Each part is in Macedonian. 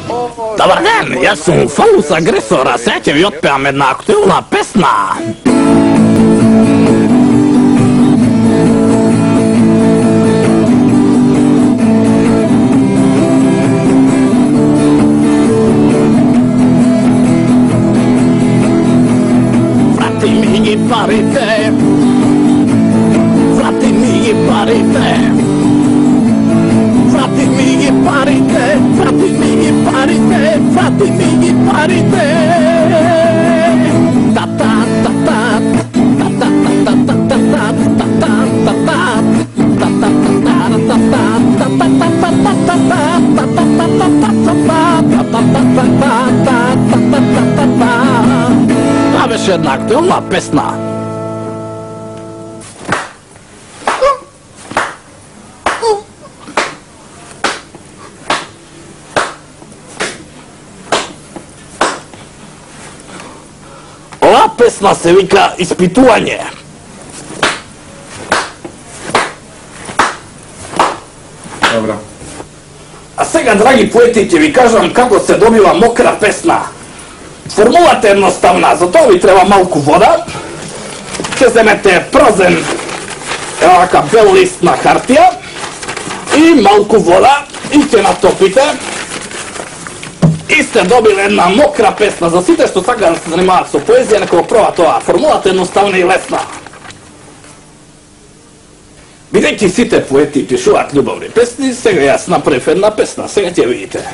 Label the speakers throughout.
Speaker 1: Dobar dan, ja sam Falus agresora, sreće vi otpevam jedna aktualna pesma. Vrati mi parite, vrati mi parite. Vrati mi parite, vrati mi parite, vrati mi parite. Ta ta ta ta ta ta ta ta ta ta ta ta ta. A već jedna aktualna pesma. Ova pesma se vika Ispitovanje.
Speaker 2: Dobro.
Speaker 1: A сега, драги поети, ќе ви кажам како се добива мокра песна. Формулата е едноставна, за тоа ви треба малку вода. Ќе земете празен вака бел лист на хартија и малку вода и ќе натопите. И сте добили една мокра песна. За сите што сакаат да се занимаваат со поезија, нека го проба тоа. Формулата е едноставна и лесна. Бидејќи сите поети пишуваат љубовни песни, сега јас направив една песна, сега ќе видите.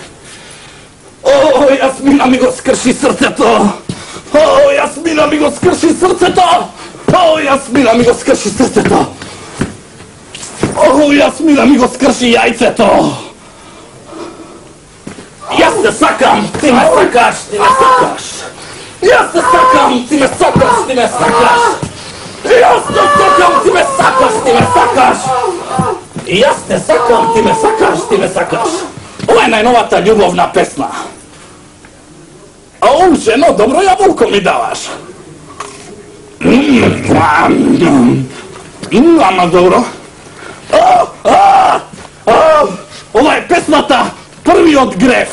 Speaker 1: О, Јасмина ми го скрши срцето! О, Јасмина ми го скрши срцето! О, Јасмина ми го скрши срцето! О, Јасмина ми го скрши јајцето! Јас те сакам, ти ме сакаш, ти ме сакаш! Јас те сакам, ти ме сакаш, ти ме сакаш! Јас те сакам, ти ме сакаш, ти ме сакаш! Јас те сакам, ти ме сакаш, ти ме сакаш! Ова е најновата љубовна песна. Ау, жено, добро јаболко ми даваш. Ама добро. Ова е песната Првиот греф.